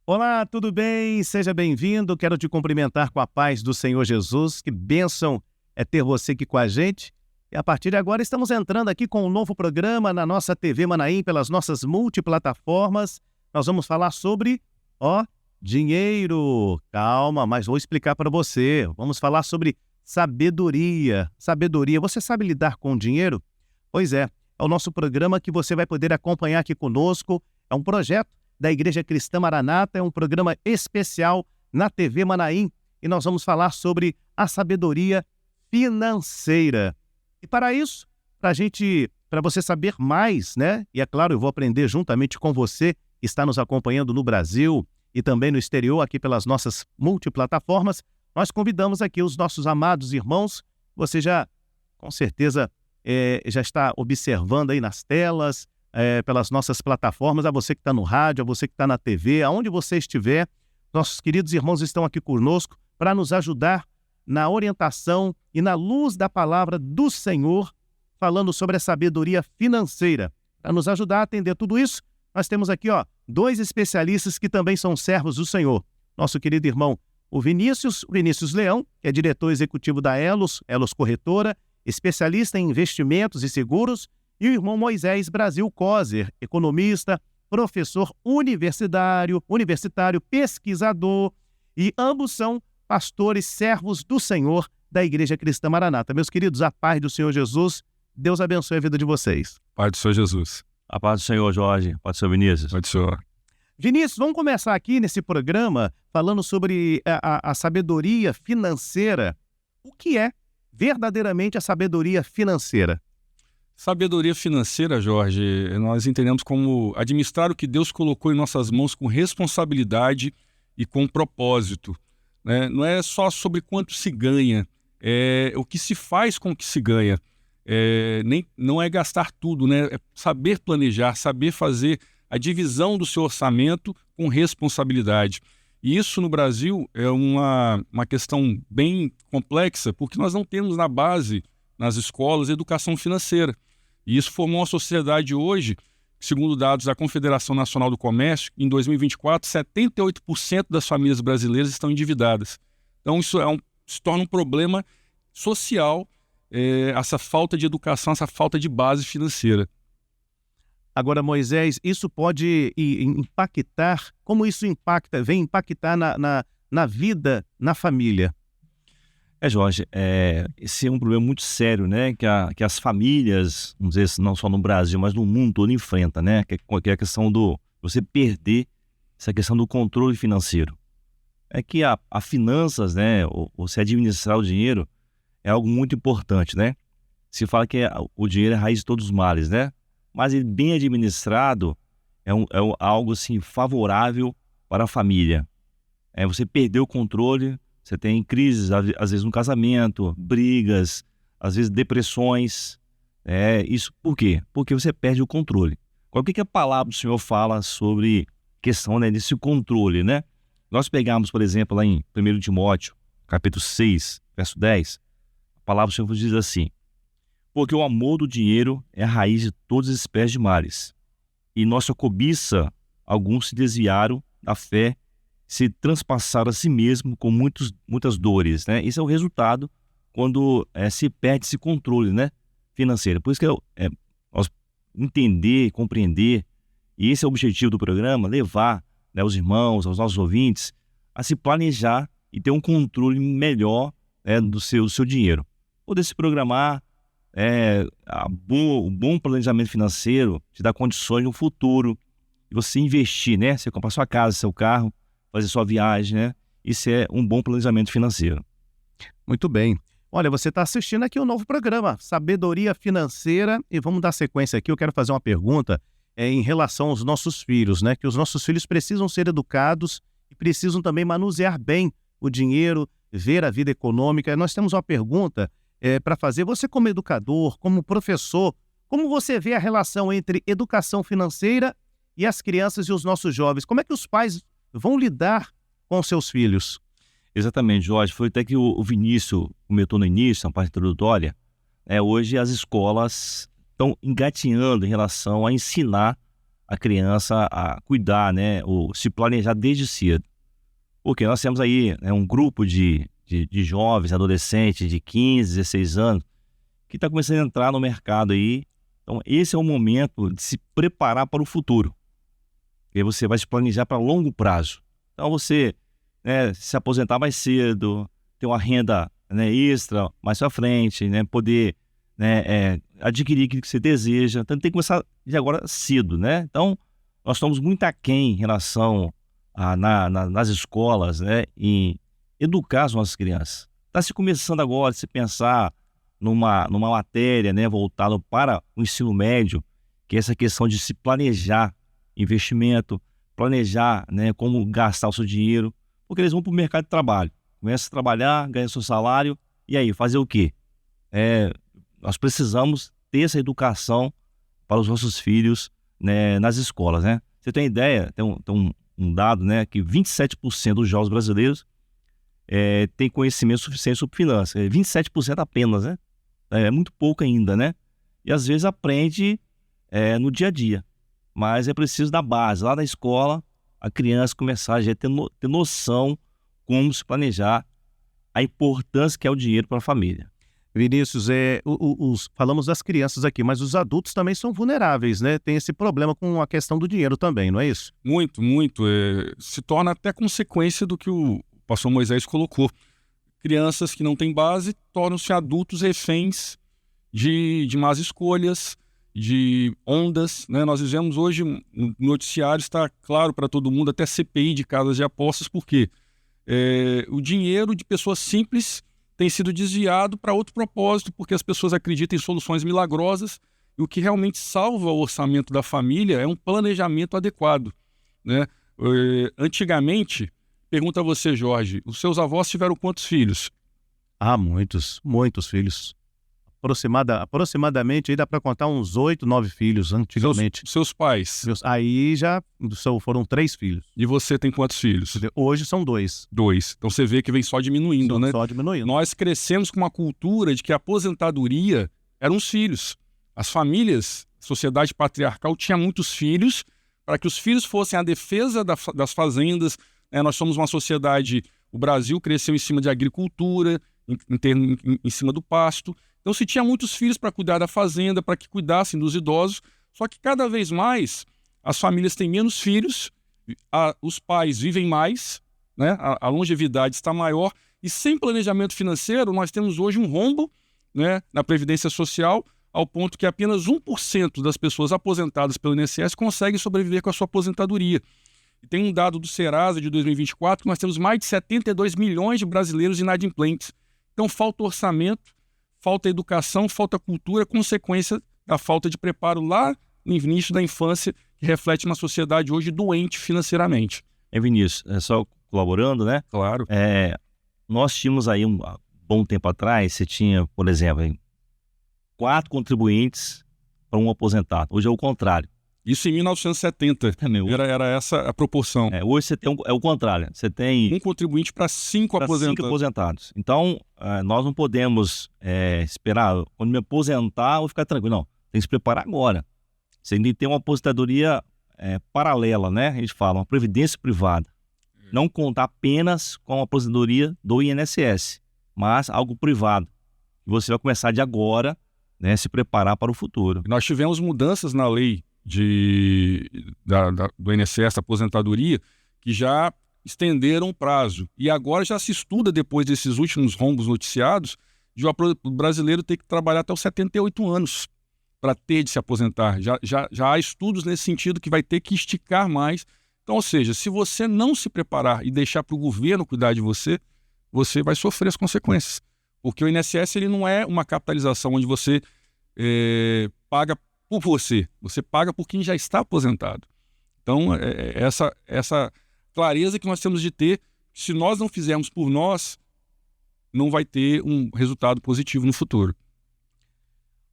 Olá, tudo bem? Seja bem-vindo. Quero te cumprimentar com a paz do Senhor Jesus. Que bênção é ter você aqui com a gente. E a partir de agora estamos entrando aqui com um novo programa na nossa TV Manaim, pelas nossas multiplataformas. Nós vamos falar sobre, dinheiro. Calma, mas vou explicar para você. Vamos falar sobre sabedoria. Sabedoria. Você sabe lidar com o dinheiro? Pois é o nosso programa que você vai poder acompanhar aqui conosco. É um projeto da Igreja Cristã Maranata, é um programa especial na TV Manaim e nós vamos falar sobre a sabedoria financeira. E para isso, para você saber mais, né? E é claro, eu vou aprender juntamente com você que está nos acompanhando no Brasil e também no exterior, aqui pelas nossas multiplataformas, nós convidamos aqui os nossos amados irmãos. Você já, com certeza, já está observando aí nas telas, pelas nossas plataformas, a você que está no rádio, a você que está na TV, aonde você estiver, nossos queridos irmãos estão aqui conosco para nos ajudar na orientação e na luz da palavra do Senhor, falando sobre a sabedoria financeira. Para nos ajudar a atender tudo isso, nós temos aqui dois especialistas que também são servos do Senhor. Nosso querido irmão, o Vinícius Leão, que é diretor executivo da Elos Corretora, especialista em investimentos e seguros, e o irmão Moisés Brasil Coser, economista, professor universitário, pesquisador, e ambos são pastores, servos do Senhor da Igreja Cristã Maranata. Meus queridos, a paz do Senhor Jesus, Deus abençoe a vida de vocês. Paz do Senhor Jesus. A paz do Senhor, Jorge. Paz do Senhor, Vinícius. Paz do Senhor. Vinícius, vamos começar aqui nesse programa falando sobre a sabedoria financeira. O que é verdadeiramente a sabedoria financeira? Sabedoria financeira, Jorge, nós entendemos como administrar o que Deus colocou em nossas mãos com responsabilidade e com propósito, né? Não é só sobre quanto se ganha, é o que se faz com o que se ganha. Não é gastar tudo, né? É saber planejar, saber fazer a divisão do seu orçamento com responsabilidade. E isso no Brasil é uma questão bem complexa, porque nós não temos na base, nas escolas, educação financeira. E isso formou uma sociedade hoje, segundo dados da Confederação Nacional do Comércio, em 2024, 78% das famílias brasileiras estão endividadas. Então isso se torna um problema social, essa falta de educação, essa falta de base financeira. Agora, Moisés, isso pode impactar, como isso vem impactar na vida, na família? Jorge, esse é um problema muito sério, né, que as famílias, vamos dizer, não só no Brasil, mas no mundo todo enfrentam, né, que é a questão do você perder essa questão do controle financeiro. É que a finanças, né, você administrar o dinheiro é algo muito importante, né? Se fala que o dinheiro é a raiz de todos os males, né? Mas ele bem administrado é algo assim favorável para a família. Você perdeu o controle. Você tem crises, às vezes no casamento, brigas, às vezes depressões. Isso por quê? Porque você perde o controle. Agora, o que a palavra do Senhor fala sobre questão, né, desse controle, né? Nós pegamos, por exemplo, lá em 1 Timóteo, capítulo 6, verso 10, a palavra do Senhor diz assim: porque o amor do dinheiro é a raiz de todas as espécies de males. E nossa cobiça, alguns se desviaram da fé, se transpassaram a si mesmo com muitas dores, né? Isso é o resultado quando se perde esse controle, né, financeiro. Por isso que nós entender, compreender, e esse é o objetivo do programa, levar, né, os irmãos, os nossos ouvintes, a se planejar e ter um controle melhor, né, do seu dinheiro. Poder se programar, o bom planejamento financeiro te dá condições no futuro de você investir, né? Você comprar sua casa, seu carro, fazer sua viagem, né? Isso é um bom planejamento financeiro. Muito bem. Olha, você está assistindo aqui um novo programa, Sabedoria Financeira, e vamos dar sequência aqui. Eu quero fazer uma pergunta em relação aos nossos filhos, né? Que os nossos filhos precisam ser educados e precisam também manusear bem o dinheiro, ver a vida econômica. Nós temos uma pergunta para fazer. Você, como educador, como professor, como você vê a relação entre educação financeira e as crianças e os nossos jovens? Como é que os pais vão lidar com seus filhos? Exatamente, Jorge. Foi até que o Vinícius comentou no início, na parte introdutória. Hoje as escolas estão engatinhando em relação a ensinar a criança a cuidar, né, ou se planejar desde cedo. Porque nós temos aí, né, um grupo de jovens, adolescentes de 15, 16 anos, que está começando a entrar no mercado aí. Então, esse é o momento de se preparar para o futuro. E aí você vai se planejar para longo prazo. Então, você, né, se aposentar mais cedo, ter uma renda, né, extra mais pra frente, né, poder, né, adquirir aquilo que você deseja. Então, tem que começar de agora cedo, né? Então, nós estamos muito aquém em relação nas escolas, né, em educar as nossas crianças. Está se começando agora, se pensar numa matéria, né, voltada para o ensino médio, que é essa questão de se planejar investimento, planejar, né, como gastar o seu dinheiro, porque eles vão para o mercado de trabalho, começam a trabalhar, ganham seu salário, e aí, fazer o quê? Nós precisamos ter essa educação para os nossos filhos, né, nas escolas, né? Você tem ideia, tem um dado, né, que 27% dos jovens brasileiros tem conhecimento suficiente sobre finanças, 27% apenas, né? É muito pouco ainda, né? E às vezes aprende no dia a dia, mas é preciso da base, lá na escola, a criança começar a já ter noção como se planejar, a importância que é o dinheiro para a família. Vinícius, falamos das crianças aqui, mas os adultos também são vulneráveis, né? Tem esse problema com a questão do dinheiro também, não é isso? Muito, muito. Se torna até consequência do que o pastor Moisés colocou. Crianças que não têm base tornam-se adultos reféns de más escolhas, de ondas, né? Nós vivemos hoje, no noticiário está claro para todo mundo, até CPI de casas de apostas, porque o dinheiro de pessoas simples tem sido desviado para outro propósito, porque as pessoas acreditam em soluções milagrosas, e o que realmente salva o orçamento da família é um planejamento adequado, né? Antigamente, pergunta a você, Jorge, os seus avós tiveram quantos filhos? Muitos filhos. Aproximadamente, aí dá para contar uns 8, 9 filhos antigamente. Seus pais? Aí já foram 3 filhos. E você tem quantos filhos? Hoje são 2. 2. Então você vê que vem só diminuindo, né? Só diminuindo. Nós crescemos com uma cultura de que a aposentadoria eram os filhos. As famílias, a sociedade patriarcal tinha muitos filhos, para que os filhos fossem a defesa das fazendas. Nós somos uma sociedade, o Brasil cresceu em cima de agricultura, em cima do pasto. Então se tinha muitos filhos para cuidar da fazenda, para que cuidassem dos idosos, só que cada vez mais as famílias têm menos filhos, os pais vivem mais, né? A longevidade está maior, e sem planejamento financeiro nós temos hoje um rombo, né, na Previdência Social, ao ponto que apenas 1% das pessoas aposentadas pelo INSS conseguem sobreviver com a sua aposentadoria. E tem um dado do Serasa de 2024 que nós temos mais de 72 milhões de brasileiros inadimplentes. Então falta orçamento, falta educação, falta cultura, consequência da falta de preparo lá no início da infância, que reflete uma sociedade hoje doente financeiramente. Vinícius, só colaborando, né? Claro. Nós tínhamos aí um bom tempo atrás, você tinha, por exemplo, 4 contribuintes para um aposentado. Hoje é o contrário. Isso em 1970. Era essa a proporção. Hoje você tem o contrário. Você tem um contribuinte para 5 aposentados. Então, nós não podemos esperar, quando me aposentar, eu vou ficar tranquilo. Não, tem que se preparar agora. Você tem que ter uma aposentadoria paralela, né? A gente fala, uma previdência privada. Não contar apenas com a aposentadoria do INSS, mas algo privado. Você vai começar de agora, né, se preparar para o futuro. Nós tivemos mudanças na lei do INSS, da aposentadoria, que já estenderam o prazo. E agora já se estuda, depois desses últimos rombos noticiados, de o brasileiro ter que trabalhar até os 78 anos para ter de se aposentar. Já há estudos nesse sentido que vai ter que esticar mais. Então, ou seja, se você não se preparar e deixar para o governo cuidar de você, você vai sofrer as consequências. Porque o INSS ele não é uma capitalização onde você paga por você paga por quem já está aposentado. Então, essa clareza que nós temos de ter, se nós não fizermos por nós, não vai ter um resultado positivo no futuro.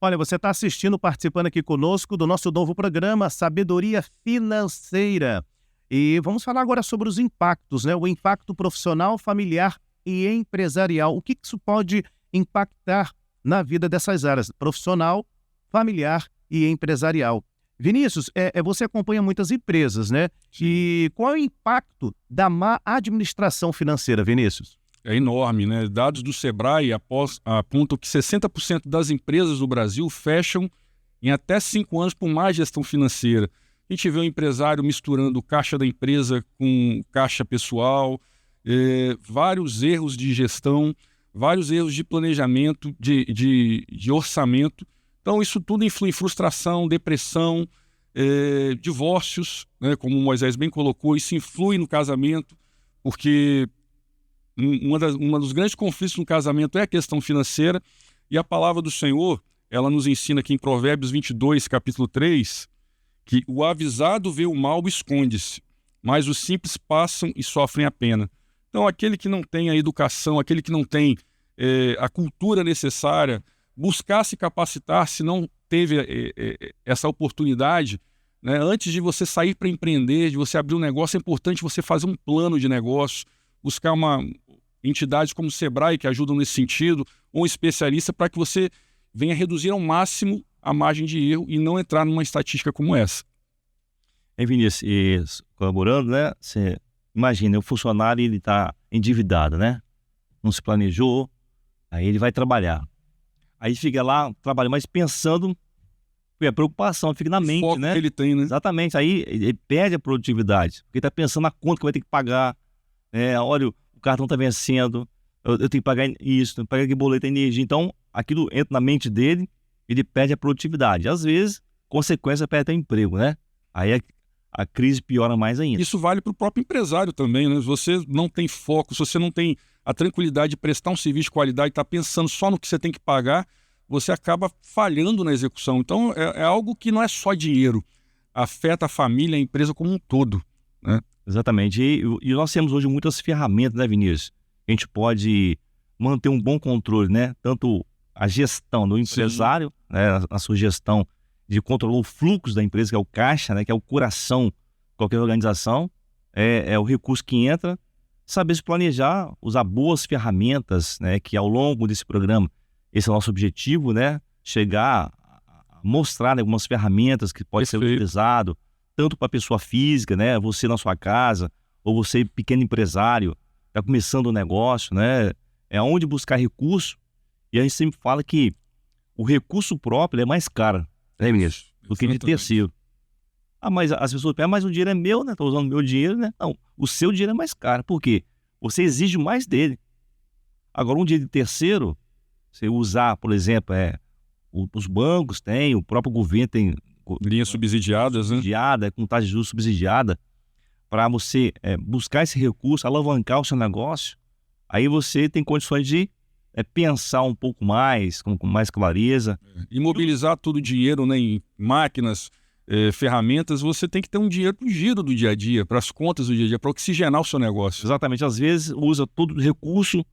Olha, você está participando aqui conosco do nosso novo programa Sabedoria Financeira. E vamos falar agora sobre os impactos, né? O impacto profissional, familiar e empresarial. O que isso pode impactar na vida dessas áreas, profissional, familiar e empresarial? Vinícius, você acompanha muitas empresas, né? E qual é o impacto da má administração financeira, Vinícius? É enorme, né? Dados do Sebrae apontam que 60% das empresas do Brasil fecham em até 5 anos por má gestão financeira. A gente vê o empresário misturando caixa da empresa com caixa pessoal, vários erros de gestão, vários erros de planejamento, de orçamento. Então, isso tudo influi em frustração, depressão, divórcios, né? Como o Moisés bem colocou, isso influi no casamento, porque uma dos grandes conflitos no casamento é a questão financeira, e a palavra do Senhor, ela nos ensina aqui em Provérbios 22, capítulo 3, que o avisado vê o mal e esconde-se, mas os simples passam e sofrem a pena. Então, aquele que não tem a educação, aquele que não tem a cultura necessária, buscar se capacitar, se não teve essa oportunidade, né? Antes de você sair para empreender, de você abrir um negócio, é importante você fazer um plano de negócio, buscar entidades como o Sebrae que ajudam nesse sentido, ou um especialista, para que você venha reduzir ao máximo a margem de erro e não entrar numa estatística como essa. Vinícius, colaborando, né? Você imagina, o funcionário ele está endividado, né? Não se planejou, aí ele vai trabalhar. Aí fica lá, trabalha, mas pensando, a preocupação fica na mente, foco né? que ele tem, né? Exatamente, aí ele perde a produtividade, porque está pensando na conta que vai ter que pagar. Olha, o cartão está vencendo, eu tenho que pagar isso, tenho que pagar aquele boleto de energia. Então, aquilo entra na mente dele, ele perde a produtividade. Às vezes, consequência, perde o emprego, né? Aí a crise piora mais ainda. Isso vale para o próprio empresário também, né? Se você não tem foco, se você não tem a tranquilidade de prestar um serviço de qualidade, está pensando só no que você tem que pagar, você acaba falhando na execução. Então, é algo que não é só dinheiro, afeta a família, a empresa como um todo, né? Exatamente. E nós temos hoje muitas ferramentas, né, Vinícius? A gente pode manter um bom controle, né? Tanto a gestão do empresário, né, na sua gestão de controlar o fluxo da empresa, que é o caixa, né, que é o coração de qualquer organização, é o recurso que entra, saber se planejar, usar boas ferramentas, né, que ao longo desse programa, esse é o nosso objetivo, né, chegar a mostrar, né, algumas ferramentas que podem ser utilizadas, tanto para a pessoa física, né, você na sua casa, ou você pequeno empresário, está começando um negócio, né, é onde buscar recurso, e a gente sempre fala que o recurso próprio é mais caro, né, Vinícius, do que de terceiro. Mas as pessoas pensam, mas o dinheiro é meu, né? Estou usando meu dinheiro, né? Não, o seu dinheiro é mais caro. Por quê? Você exige mais dele. Agora, um dinheiro de terceiro, você usar, por exemplo, os bancos têm, o próprio governo tem linhas subsidiadas, né? Com taxa de juros subsidiada, para você buscar esse recurso, alavancar o seu negócio, aí você tem condições de pensar um pouco mais, com mais clareza. E mobilizar todo o dinheiro, né, em máquinas, ferramentas, você tem que ter um dinheiro para o giro do dia a dia, para as contas do dia a dia, para oxigenar o seu negócio. Exatamente. Às vezes usa todo o recurso,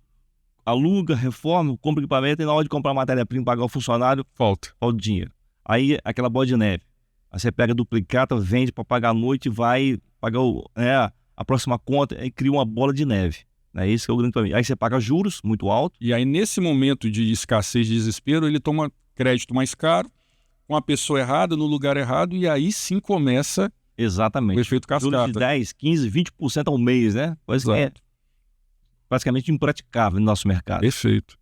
aluga, reforma, compra equipamento e na hora de comprar matéria-prima, pagar o funcionário, falta dinheiro. Aí aquela bola de neve. Aí você pega duplicata, vende para pagar a noite, vai pagar a próxima conta e cria uma bola de neve. É isso que é o grande problema. Aí você paga juros muito alto. E aí, nesse momento de escassez, de desespero, ele toma crédito mais caro, com a pessoa errada, no lugar errado, e aí sim começa exatamente o efeito cascata. Juros de 10, 15, 20% ao mês, né? É praticamente impraticável no nosso mercado. Perfeito.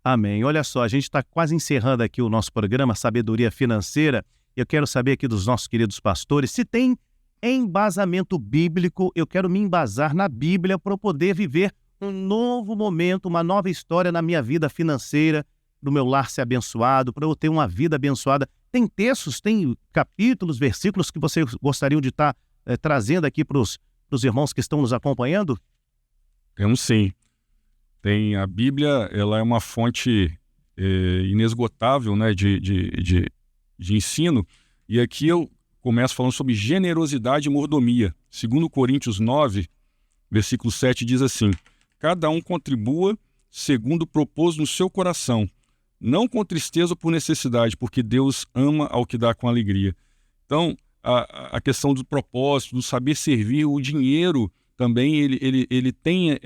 Amém. Olha só, a gente está quase encerrando aqui o nosso programa Sabedoria Financeira. Eu quero saber aqui dos nossos queridos pastores se tem embasamento bíblico. Eu quero me embasar na Bíblia para poder viver um novo momento, uma nova história na minha vida financeira, do meu lar ser abençoado, para eu ter uma vida abençoada. Tem textos, tem capítulos, versículos que vocês gostariam de estar trazendo aqui para os irmãos que estão nos acompanhando? Temos sim. Tem a Bíblia, ela é uma fonte inesgotável, né, de ensino. E aqui eu começo falando sobre generosidade e mordomia. 2 Coríntios 9, versículo 7 diz assim: cada um contribua segundo propôs no seu coração, não com tristeza ou por necessidade, porque Deus ama ao que dá com alegria. Então, a questão do propósito, do saber servir, o dinheiro também, ele tem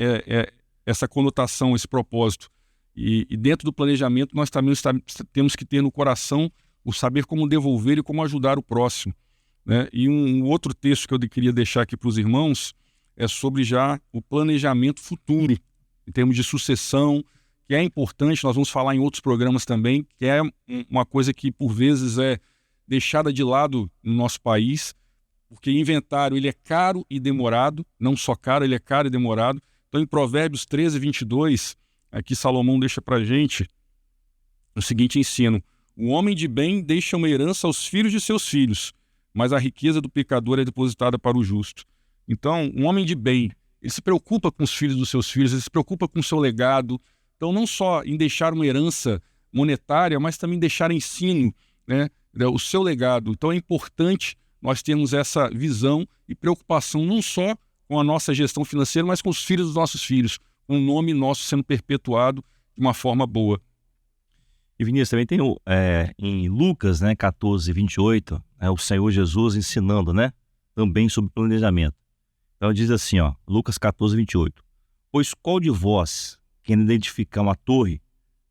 essa conotação, esse propósito. E dentro do planejamento nós também temos que ter no coração o saber como devolver e como ajudar o próximo, né? E um outro texto que eu queria deixar aqui para os irmãos é sobre já o planejamento futuro, em termos de sucessão, que é importante, nós vamos falar em outros programas também, que é uma coisa que por vezes é deixada de lado no nosso país, porque inventário ele é caro e demorado, não só caro, ele é caro e demorado. Então em Provérbios 13, 22, aqui Salomão deixa para a gente o seguinte ensino: o homem de bem deixa uma herança aos filhos de seus filhos, mas a riqueza do pecador é depositada para o justo. Então, um homem de bem, ele se preocupa com os filhos dos seus filhos, ele se preocupa com o seu legado. Então, não só em deixar uma herança monetária, mas também deixar ensino, né, o seu legado. Então, é importante nós termos essa visão e preocupação não só com a nossa gestão financeira, mas com os filhos dos nossos filhos, com o nome nosso sendo perpetuado de uma forma boa. E Vinícius, também tem em Lucas, né, 14, 28, o Senhor Jesus ensinando, né, também sobre planejamento. Então diz assim, Lucas 14, 28. Pois qual de vós, quem identificar uma torre,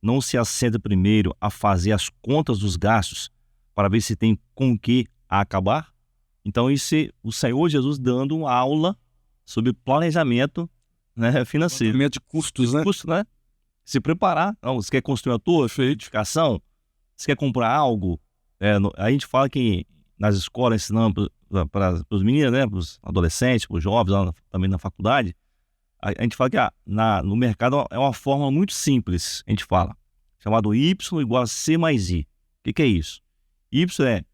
não se assenta primeiro a fazer as contas dos gastos para ver se tem com que a acabar? Então isso é o Senhor Jesus dando uma aula sobre planejamento, né, financeiro. Planejamento de custos, né? Custo, né? Se preparar. Não, você quer construir uma torre, edificação? Você quer comprar algo? A gente fala que nas escolas ensinando para os meninos, né, para os adolescentes, para os jovens, também na faculdade, a gente fala que no mercado é uma forma muito simples, a gente fala, chamado Y igual a C mais I. O que é isso? Y é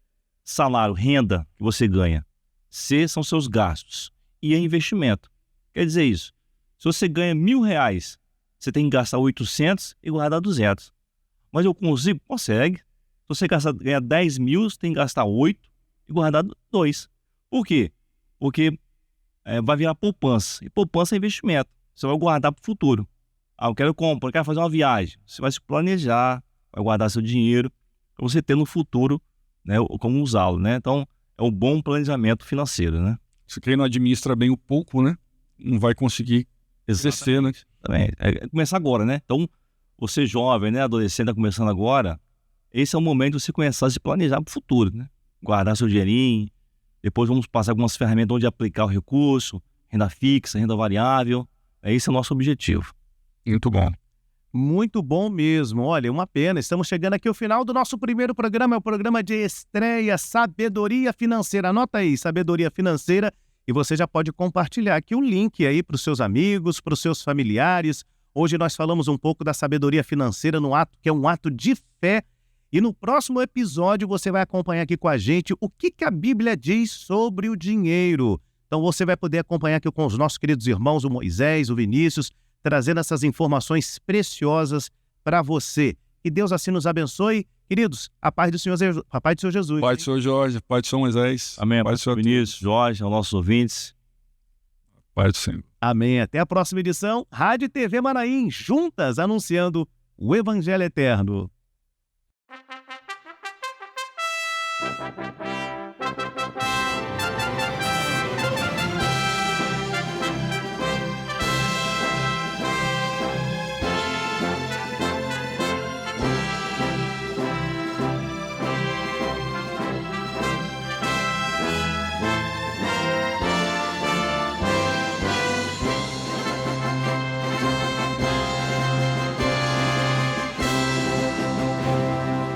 salário, renda que você ganha. C são seus gastos. I é investimento. Quer dizer isso, se você ganha R$1.000, você tem que gastar 800 e guardar 200. Mas eu consigo? Consegue. Se você ganhar 10 mil, você tem que gastar 8 e guardar 2. Por quê? Porque vai virar poupança. E poupança é investimento. Você vai guardar para o futuro. Eu quero comprar, eu quero fazer uma viagem. Você vai se planejar, vai guardar seu dinheiro para você ter no futuro, né, como usá-lo, né? Então, é um bom planejamento financeiro, né? Se quem não administra bem o pouco, né, não vai conseguir exercer, né? Também. Começar agora, né? Então, você jovem, né, adolescente, está começando agora, esse é o momento de você começar a se planejar para o futuro, né? Guardar seu dinheirinho, depois vamos passar algumas ferramentas onde aplicar o recurso, renda fixa, renda variável. Esse é o nosso objetivo. Muito bom. Muito bom mesmo. Olha, uma pena, estamos chegando aqui ao final do nosso primeiro programa, é o programa de estreia Sabedoria Financeira. Anota aí, Sabedoria Financeira, e você já pode compartilhar aqui o link aí para os seus amigos, para os seus familiares. Hoje nós falamos um pouco da sabedoria financeira no ato, que é um ato de fé. E no próximo episódio você vai acompanhar aqui com a gente o que a Bíblia diz sobre o dinheiro. Então você vai poder acompanhar aqui com os nossos queridos irmãos, o Moisés, o Vinícius, trazendo essas informações preciosas para você. Que Deus assim nos abençoe. Queridos, a paz do Senhor Jesus. Pai do Senhor Jorge, Pai do Senhor Moisés. Amém. Pai do Senhor Vinícius, Jorge, aos nossos ouvintes. Pai do Senhor. Amém. Até a próxima edição. Rádio e TV Manaim, juntas anunciando o Evangelho Eterno.